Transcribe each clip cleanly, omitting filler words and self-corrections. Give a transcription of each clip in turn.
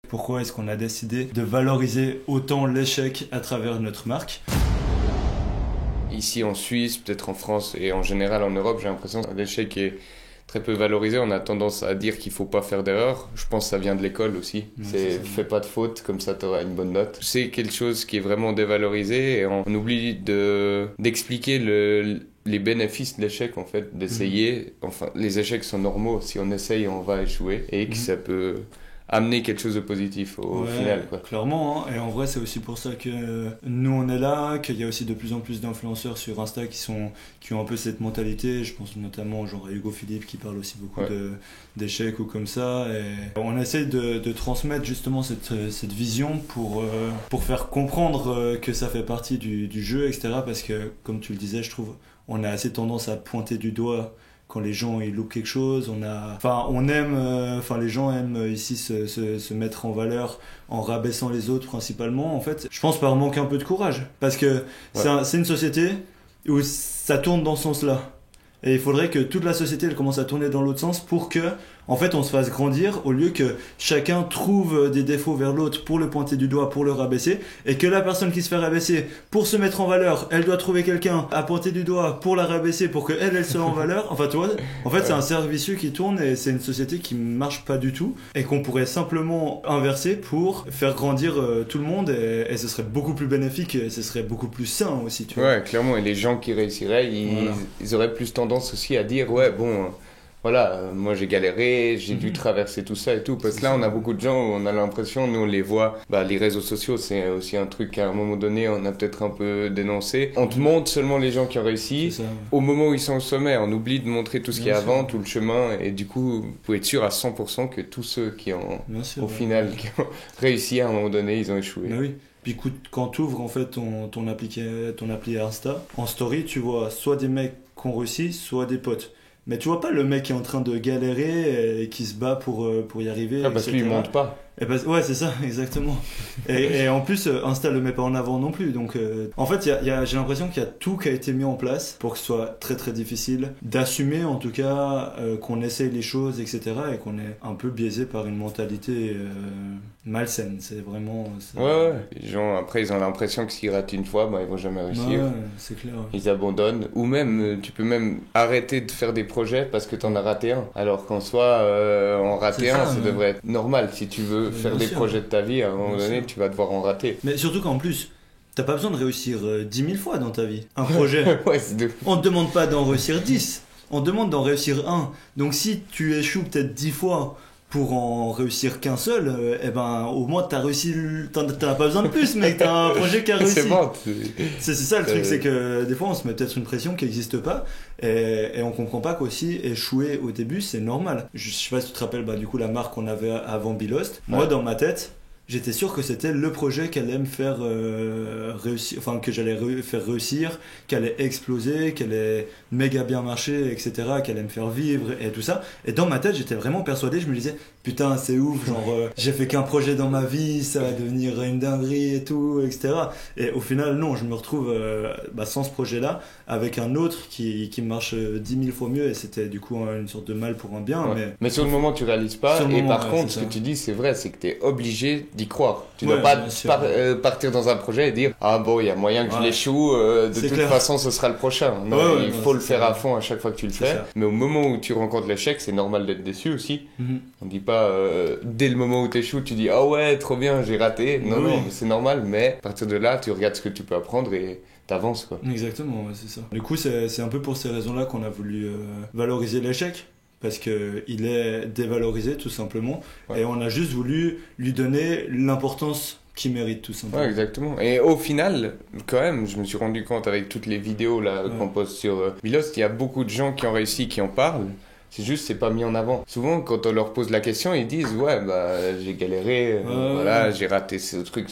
Pourquoi est-ce qu'on a décidé de valoriser autant l'échec à travers notre marque? Ici en Suisse, peut-être en France et en général en Europe, j'ai l'impression que l'échec est très peu valorisé. On a tendance à dire qu'il ne faut pas faire d'erreur. Je pense que ça vient de l'école aussi. Fais pas de faute, comme ça tu auras une bonne note. C'est quelque chose qui est vraiment dévalorisé et on oublie d'expliquer les bénéfices de l'échec, en fait, d'essayer. Enfin, les échecs sont normaux. Si on essaye, on va échouer et que ça peut amener quelque chose de positif au final, quoi. Clairement, hein. Et en vrai c'est aussi pour ça que nous on est là, qu'il y a aussi de plus en plus d'influenceurs sur Insta qui ont un peu cette mentalité. Je pense notamment genre à Hugo Philippe qui parle aussi beaucoup d'échecs ou comme ça, et on essaie de transmettre justement cette vision pour faire comprendre que ça fait partie du jeu, etc. Parce que comme tu le disais, je trouve on a assez tendance à pointer du doigt quand les gens ils loupent quelque chose. Les gens aiment ici se mettre en valeur en rabaissant les autres principalement. En fait, je pense par manque un peu de courage, parce que c'est une société où ça tourne dans ce sens-là. Et il faudrait que toute la société elle commence à tourner dans l'autre sens pour que, en fait, on se fasse grandir, au lieu que chacun trouve des défauts vers l'autre pour le pointer du doigt, pour le rabaisser, et que la personne qui se fait rabaisser, pour se mettre en valeur, elle doit trouver quelqu'un à pointer du doigt pour la rabaisser, pour que elle soit en valeur. Enfin, tu vois, en fait, c'est un cercle vicieux qui tourne, et c'est une société qui marche pas du tout, et qu'on pourrait simplement inverser pour faire grandir tout le monde, et ce serait beaucoup plus bénéfique, et ce serait beaucoup plus sain aussi, tu vois. Ouais, clairement, et les gens qui réussiraient, ils auraient plus tendance aussi à dire, voilà, moi j'ai galéré, j'ai dû traverser tout ça et tout. Parce que là, on a beaucoup de gens où on a l'impression, nous on les voit, les réseaux sociaux, c'est aussi un truc qu'à un moment donné, on a peut-être un peu dénoncé. On te montre seulement les gens qui ont réussi. Au moment où ils sont au sommet, on oublie de montrer tout ce qu'il y a avant, tout le chemin. Et du coup, vous pouvez être sûr à 100% que tous ceux qui ont, final, qui ont réussi à un moment donné, ils ont échoué. Mais oui. Puis quand tu ouvres en fait ton appli Insta, en story, tu vois soit des mecs qui ont réussi, soit des potes. Mais tu vois pas le mec qui est en train de galérer et qui se bat pour y arriver. Parce qu'il monte pas. Ouais, c'est ça, exactement. et en plus, Insta le met pas en avant non plus. Donc, en fait, j'ai l'impression qu'il y a tout qui a été mis en place pour que ce soit très très difficile d'assumer, en tout cas, qu'on essaye les choses, etc. Et qu'on est un peu biaisé par une mentalité malsaine. C'est vraiment... Ouais. Les gens, après, ils ont l'impression que s'ils ratent une fois, ils vont jamais réussir. Ouais, c'est clair. Ils abandonnent. Ou même, tu peux même arrêter de faire des projets parce que t'en as raté un. Alors qu'en soi, en rater ça devrait être normal. Si tu veux faire des projets de ta vie, à un moment donné, tu vas devoir en rater. Mais surtout qu'en plus, t'as pas besoin de réussir 10 000 fois dans ta vie. Un projet, on te demande pas d'en réussir 10, on te demande d'en réussir un. Donc si tu échoues peut-être 10 fois pour en réussir qu'un seul, au moins t'as réussi, t'en as pas besoin de plus, mais t'as un projet qui a réussi. C'est bon. C'est ça le truc, c'est que des fois on se met peut-être une pression qui n'existe pas, et on comprend pas qu'aussi échouer au début c'est normal. Je sais pas si tu te rappelles du coup la marque qu'on avait avant Belost. Moi dans ma tête, j'étais sûr que c'était le projet qu'elle allait me faire réussir, enfin que j'allais faire réussir, qu'elle allait exploser, qu'elle allait méga bien marcher, etc., qu'elle allait me faire vivre et tout ça. Et dans ma tête, j'étais vraiment persuadé, je me disais, putain, c'est ouf, genre, j'ai fait qu'un projet dans ma vie, ça va devenir une dinguerie et tout, etc. Et au final, non, je me retrouve sans ce projet-là, avec un autre qui marche 10 000 fois mieux, et c'était du coup une sorte de mal pour un bien. Mais sur le moment, tu réalises pas, et par contre, ce que tu dis, c'est vrai, c'est que t'es obligé d'y croire. Tu ne dois pas partir dans un projet et dire il y a moyen que je l'échoue, de toute façon ce sera le prochain. Non, il faut le faire à fond à chaque fois que tu le fais. Mais au moment où tu rencontres l'échec, c'est normal d'être déçu aussi. On dit pas dès le moment où tu échoues, tu dis ah ouais, trop bien, j'ai raté. Non, mais c'est normal, mais à partir de là, tu regardes ce que tu peux apprendre et t'avances, quoi. Exactement, c'est ça. Du coup, c'est un peu pour ces raisons-là qu'on a voulu valoriser l'échec. Parce qu'il est dévalorisé tout simplement, et on a juste voulu lui donner l'importance qu'il mérite tout simplement. Ouais, exactement. Et au final, quand même, je me suis rendu compte avec toutes les vidéos là qu'on poste sur Belost, il y a beaucoup de gens qui ont réussi, qui en parlent. C'est juste, c'est pas mis en avant. Souvent, quand on leur pose la question, ils disent j'ai galéré, j'ai raté ce truc,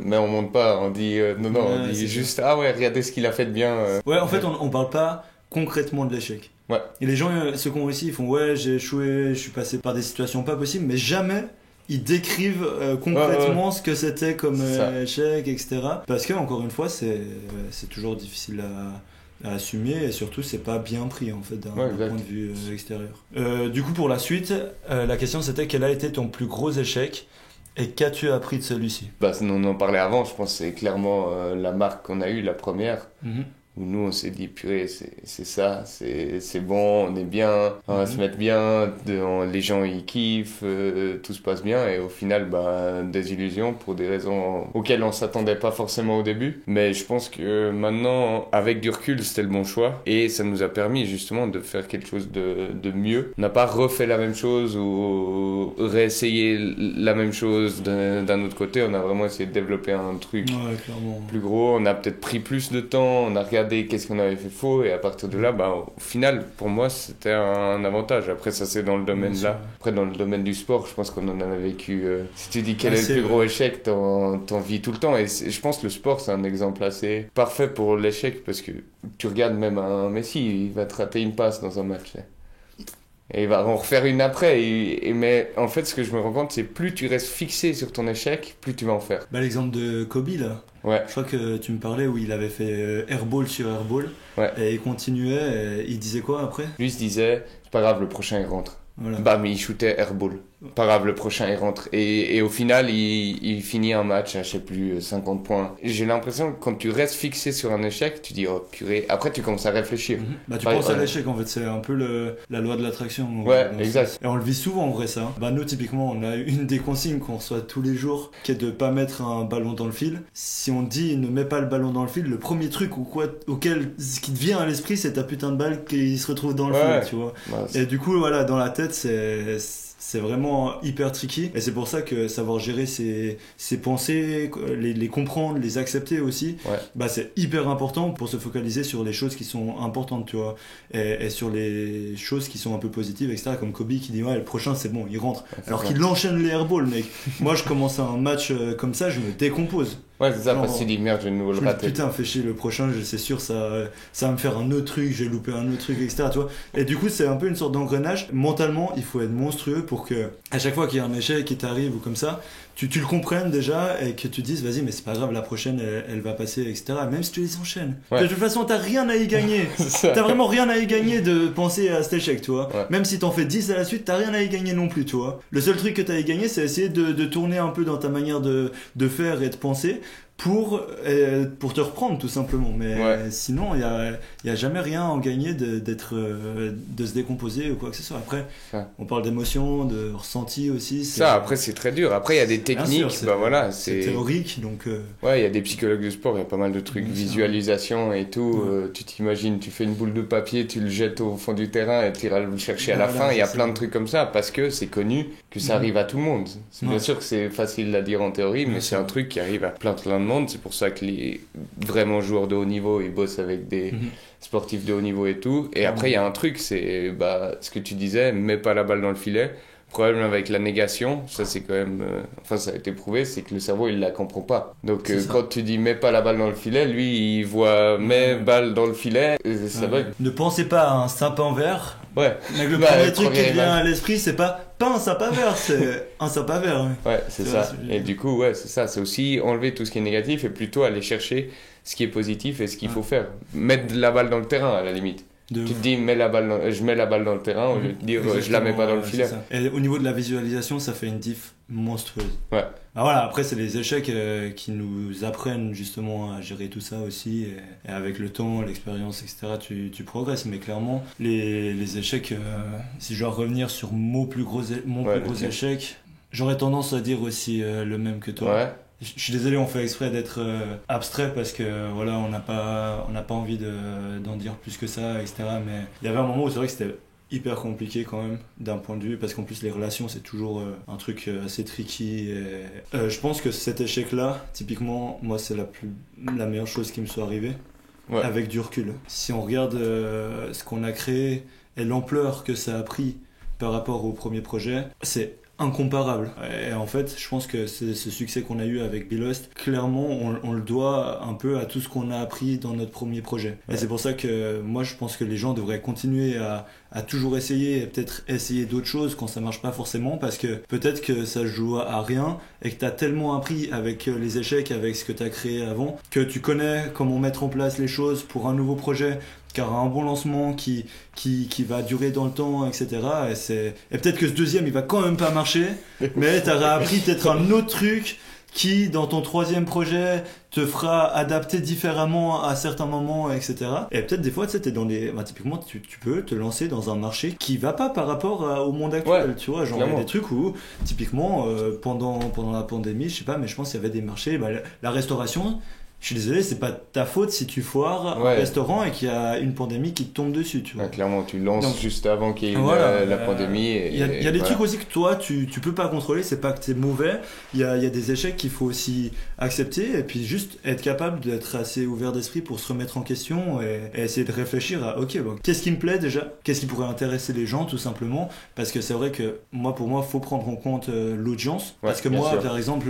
mais on monte pas, on dit on dit juste regardez ce qu'il a fait de bien. En fait, on parle pas concrètement de l'échec. Ouais. Et les gens, ceux qui ont réussi, ils font j'ai échoué, je suis passé par des situations pas possibles, mais jamais ils décrivent concrètement ce que c'était comme échec, etc. Parce que, encore une fois, c'est toujours difficile à assumer, et surtout, c'est pas bien pris en fait d'un point de vue extérieur. Du coup, pour la suite, la question c'était quel a été ton plus gros échec Et qu'as-tu appris de celui-ci? Bah, on en parlait avant, je pense que c'est clairement la marque qu'on a eue, la première. Mhm. Où nous on s'est dit purée c'est ça, c'est bon, on est bien, on va se mettre bien, les gens ils kiffent, tout se passe bien, et au final bah des illusions pour des raisons auxquelles on s'attendait pas forcément au début, mais je pense que maintenant avec du recul c'était le bon choix et ça nous a permis justement de faire quelque chose de mieux. On n'a pas refait la même chose ou réessayé la même chose d'un autre côté, on a vraiment essayé de développer un truc plus gros, on a peut-être pris plus de temps, on a regardé qu'est-ce qu'on avait fait faux et à partir de là bah, au final pour moi c'était un avantage. Après ça c'est dans le domaine là, après dans le domaine du sport je pense qu'on en a vécu si tu dis quel est le plus gros échec t'en vis tout le temps et je pense que le sport c'est un exemple assez parfait pour l'échec parce que tu regardes même un Messi il va te rater une passe dans un match et il va en refaire une après mais en fait ce que je me rends compte c'est plus tu restes fixé sur ton échec plus tu vas en faire. Bah, l'exemple de Kobe là. Ouais. Je crois que tu me parlais où il avait fait airball sur airball et il continuait et il disait quoi après? Lui il se disait c'est pas grave le prochain il rentre. Voilà. Bah mais il shootait airball. Pas grave, le prochain il rentre. Et au final, il finit un match à, je sais plus, 50 points. J'ai l'impression que quand tu restes fixé sur un échec, tu dis, oh purée. Après, tu commences à réfléchir. Bah, tu penses à l'échec, en fait. C'est un peu la loi de l'attraction. Ouais, exact. Et on le vit souvent, en vrai, ça. Bah, nous, typiquement, on a une des consignes qu'on reçoit tous les jours, qui est de pas mettre un ballon dans le fil. Si on dit, ne mets pas le ballon dans le fil, le premier truc ce qui te vient à l'esprit, c'est ta putain de balle qui se retrouve dans le fil, tu vois. Bah, et du coup, voilà, dans la tête, c'est vraiment hyper tricky et c'est pour ça que savoir gérer ses pensées, les comprendre, les accepter aussi, bah c'est hyper important pour se focaliser sur les choses qui sont importantes, tu vois, et sur les choses qui sont un peu positives, etc. Comme Kobe qui dit ouais le prochain c'est bon, il rentre, alors qu'il enchaîne les airballs, mec. Moi je commence un match comme ça, je me décompose. Ouais, c'est ça, parce que tu dis merde, je vais nous le rater. Putain, fais chier, le prochain, c'est sûr, ça va me faire un autre truc, j'ai loupé un autre truc, etc. Tu vois. Et du coup, c'est un peu une sorte d'engrenage. Mentalement, il faut être monstrueux pour que, à chaque fois qu'il y a un échec qui t'arrive ou comme ça, tu le comprennes déjà et que tu te dises, vas-y, mais c'est pas grave, la prochaine, elle va passer, etc. Même si tu les enchaînes. Ouais. De toute façon, t'as rien à y gagner. T'as vraiment rien à y gagner de penser à cet échec, tu vois. Ouais. Même si t'en fais 10 à la suite, t'as rien à y gagner non plus, tu vois. Le seul truc que t'as à y gagner, c'est essayer de tourner un peu dans ta manière de faire et de penser pour te reprendre tout simplement, mais sinon il y a jamais rien à en gagner de se décomposer ou quoi que ce soit. Après on parle d'émotions, de ressenti aussi, ça après c'est très dur. Après il y a des techniques, sûr, bah voilà, c'est théorique, donc ouais, il y a des psychologues de sport, il y a pas mal de trucs, visualisation et tout. Tu t'imagines, tu fais une boule de papier, tu le jettes au fond du terrain et tu iras le chercher à la fin. Il y a plein de trucs comme ça parce que c'est connu que ça arrive à tout le monde. Bien sûr que c'est facile à dire en théorie, mais c'est un truc qui arrive à plein de monde. C'est pour ça que les vraiment joueurs de haut niveau, ils bossent avec des sportifs de haut niveau et tout. Et après, il y a un truc, c'est ce que tu disais, mets pas la balle dans le filet. Le problème avec la négation, ça c'est quand même, ça a été prouvé, c'est que le cerveau il la comprend pas. Donc quand tu dis mets pas la balle dans le filet, lui il voit mets balle dans le filet, ça va. Ne pensez pas à un sapin vert. Ouais. Mais le premier truc qui vient à l'esprit, c'est pas un sapin vert, c'est un sapin vert. Ouais, c'est ça. Et du coup, ouais, c'est ça. C'est aussi enlever tout ce qui est négatif et plutôt aller chercher ce qui est positif et ce qu'il faut faire. Mettre la balle dans le terrain à la limite. Tu te dis, je mets la balle dans le terrain au lieu de dire, je la mets pas dans le filet. Et au niveau de la visualisation, ça fait une diff monstrueuse. Ouais. Ah voilà, après, c'est les échecs qui nous apprennent justement à gérer tout ça aussi. Et avec le temps, l'expérience, etc., tu progresses. Mais clairement, les échecs, si je dois revenir sur mon plus gros échec, j'aurais tendance à dire aussi le même que toi. Ouais. Je suis désolé, on fait exprès d'être abstrait parce que voilà, on n'a pas envie d'en dire plus que ça, etc. Mais il y avait un moment où c'est vrai que c'était hyper compliqué quand même d'un point de vue parce qu'en plus les relations c'est toujours un truc assez tricky. Et, je pense que cet échec-là, typiquement, moi c'est la meilleure chose qui me soit arrivée avec du recul. Si on regarde ce qu'on a créé et l'ampleur que ça a pris par rapport au premier projet, c'est incomparable. Et en fait, je pense que ce succès qu'on a eu avec Bilost, clairement, on le doit un peu à tout ce qu'on a appris dans notre premier projet. Et c'est pour ça que moi, je pense que les gens devraient continuer à toujours essayer et peut-être essayer d'autres choses quand ça marche pas forcément, parce que peut-être que ça joue à rien et que t'as tellement appris avec les échecs, avec ce que t'as créé avant, que tu connais comment mettre en place les choses pour un nouveau projet. qui aura un bon lancement, qui va durer dans le temps, etc. Et peut-être que ce deuxième, il va quand même pas marcher, mais tu auras appris peut-être un autre truc qui, dans ton troisième projet, te fera adapter différemment à certains moments, etc. Et peut-être des fois, tu sais, t'es dans les... typiquement, tu peux te lancer dans un marché qui va pas par rapport au monde actuel, tu vois. Genre, il y a des trucs où, typiquement, pendant la pandémie, je sais pas, mais je pense qu'il y avait des marchés, la restauration... Je suis désolé, c'est pas ta faute si tu foires un restaurant et qu'il y a une pandémie qui te tombe dessus, tu vois. Clairement, tu lances juste avant qu'il y ait la pandémie. Il y a des trucs aussi que toi, tu peux pas contrôler, c'est pas que t'es mauvais. Il y a des échecs qu'il faut aussi accepter et puis juste être capable d'être assez ouvert d'esprit pour se remettre en question et essayer de réfléchir à, ok, bon, qu'est-ce qui me plaît déjà? Qu'est-ce qui pourrait intéresser les gens, tout simplement? Parce que c'est vrai que pour moi, faut prendre en compte l'audience. Parce que moi, par exemple,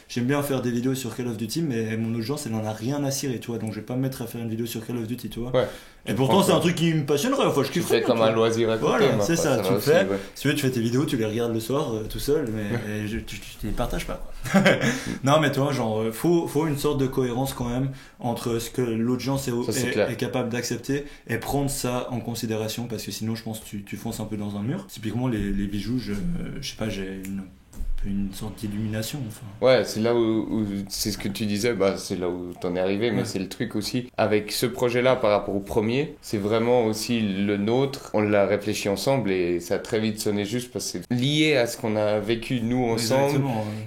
j'aime bien faire des vidéos sur Call of Duty, mais mon audience, elle en a rien à cirer, tu vois, donc je vais pas me mettre à faire une vidéo sur Call of Duty, tu vois. Et pourtant c'est un truc qui me passionnerait, enfin je kiffe. Tu fais comme un loisir à côté. Voilà, c'est ça, tu fais. Si tu veux, tu fais tes vidéos, tu les regardes le soir tout seul, mais tu les partages pas, quoi. Non, mais toi, genre, faut une sorte de cohérence quand même entre ce que l'audience est capable d'accepter et prendre ça en considération, parce que sinon je pense que tu fonces un peu dans un mur. Typiquement les bijoux, je sais pas, j'ai une sorte d'illumination, enfin. C'est là où c'est ce que tu disais, c'est là où t'en es arrivé, mais c'est le truc aussi avec ce projet-là par rapport au premier, c'est vraiment aussi le nôtre, on l'a réfléchi ensemble et ça a très vite sonné juste parce que c'est lié à ce qu'on a vécu nous ensemble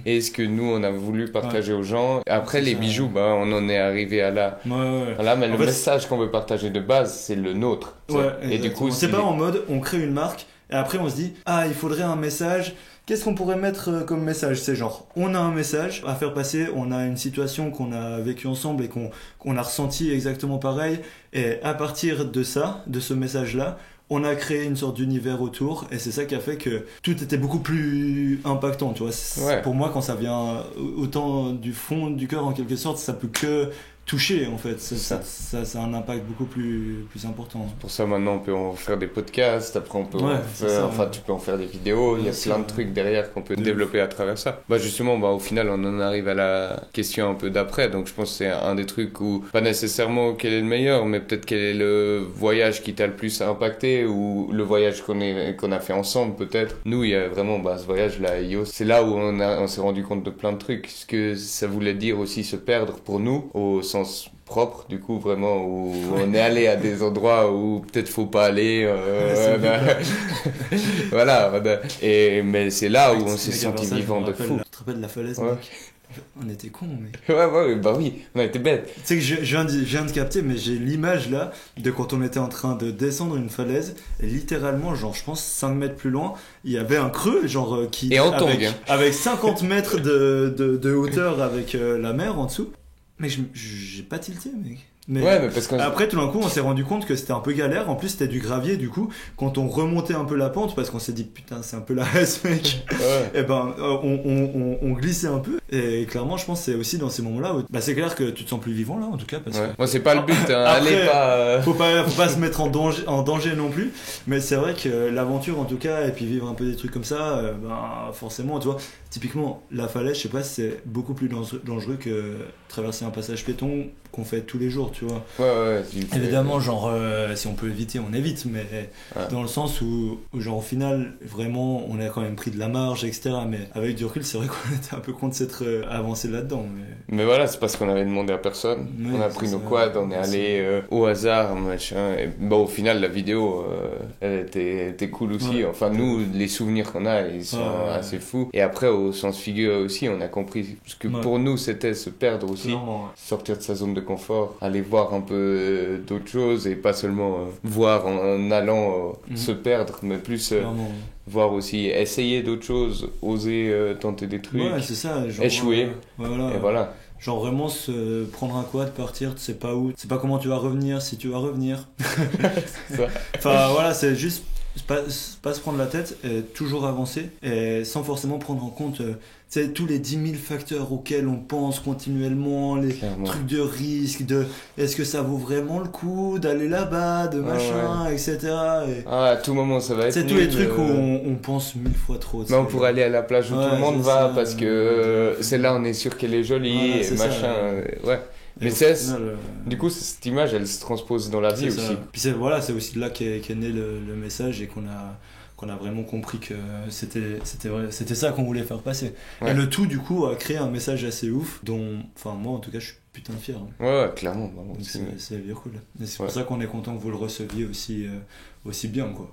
et ce que nous on a voulu partager aux gens. Après les bijoux, on en est arrivé à là. Voilà, mais le message qu'on veut partager de base, c'est le nôtre. Et du coup, c'est pas en mode on crée une marque et après on se dit il faudrait un message. Qu'est-ce qu'on pourrait mettre comme message? C'est genre, on a un message à faire passer, on a une situation qu'on a vécue ensemble et qu'on a ressenti exactement pareil, et à partir de ça, de ce message-là, on a créé une sorte d'univers autour, et c'est ça qui a fait que tout était beaucoup plus impactant, tu vois. Pour moi, quand ça vient autant du fond du cœur en quelque sorte, ça peut que toucher en fait, ça a un impact beaucoup plus important. Pour ça maintenant on peut en faire des podcasts, après on peut tu peux en faire des vidéos, il y a plein de trucs derrière qu'on peut développer à travers ça. Justement, au final on en arrive à la question un peu d'après, donc je pense que c'est un des trucs où pas nécessairement quel est le meilleur, mais peut-être quel est le voyage qui t'a le plus impacté ou le voyage qu'on a fait ensemble peut-être. Nous il y a vraiment ce voyage là à Ios, c'est là où on s'est rendu compte de plein de trucs, ce que ça voulait dire aussi se perdre pour nous au sens propre, du coup, vraiment, où on est allé à des endroits où peut-être faut pas aller. Mais c'est là où on s'est senti vivant de fou. Tu te rappelles de la falaise, mec? On était cons, mec. Oui, on a été bêtes. Tu sais que je viens de capter, mais j'ai l'image là de quand on était en train de descendre une falaise, et littéralement, genre, je pense 5 mètres plus loin, il y avait un creux, genre, et en avec 50 mètres de hauteur avec la mer en dessous. Mais j'ai pas tilté, mec. Mais parce que après, tout d'un coup, on s'est rendu compte que c'était un peu galère. En plus, c'était du gravier, du coup, quand on remontait un peu la pente, parce qu'on s'est dit, putain, c'est un peu la haisse, mec. Et on glissait un peu. Et clairement, je pense que c'est aussi dans ces moments-là où, c'est clair que tu te sens plus vivant, là, en tout cas. Parce que... Moi, c'est pas le but, hein. Après, faut pas se mettre en danger non plus. Mais c'est vrai que l'aventure, en tout cas, et puis vivre un peu des trucs comme ça, forcément, tu vois, typiquement, la falaise, je sais pas, c'est beaucoup plus dangereux que traverser un passage piéton qu'on fait tous les jours, tu vois. Évidemment, genre, si on peut éviter, on évite, mais dans le sens où, genre, au final, vraiment, on a quand même pris de la marge, etc. Mais avec du recul, c'est vrai qu'on était un peu con de s'être avancé là-dedans. Mais voilà, c'est parce qu'on avait demandé à personne. On a pris nos quads, on est allé au hasard, machin. Et au final, la vidéo, elle était cool aussi. Enfin, nous, les souvenirs qu'on a, ils sont assez fous. Et après, au sens figuré aussi, on a compris ce que pour nous, c'était se perdre aussi. Sortir de sa zone de confort, aller voir un peu d'autres choses et pas seulement voir en allant se perdre, mais plus voir aussi, essayer d'autres choses, oser tenter des trucs, c'est ça, genre, échouer, et voilà. Genre vraiment se prendre un quad, partir, tu sais pas où, tu sais pas comment tu vas revenir, si tu vas revenir. Enfin voilà, c'est juste pas se prendre la tête et toujours avancer et sans forcément prendre en compte tous les 10 000 facteurs auxquels on pense continuellement, les trucs de risque, de est-ce que ça vaut vraiment le coup d'aller là-bas, de machin, etc. Et à tout moment ça va être c'est tous les trucs où on pense 1000 fois trop. Mais on pourrait aller à la plage où tout le monde va parce que celle-là on est sûr qu'elle est jolie et machin. Mais du coup, cette image, elle se transpose dans la vie aussi. Puis c'est aussi de là qu'est né le message et qu'on a vraiment compris que c'était ça qu'on voulait faire passer. Ouais. Et le tout, du coup, a créé un message assez ouf dont, enfin, moi, en tout cas, je suis putain de fier. Ouais, clairement. C'est bien cool. Et c'est pour ça qu'on est content que vous le receviez aussi bien, quoi.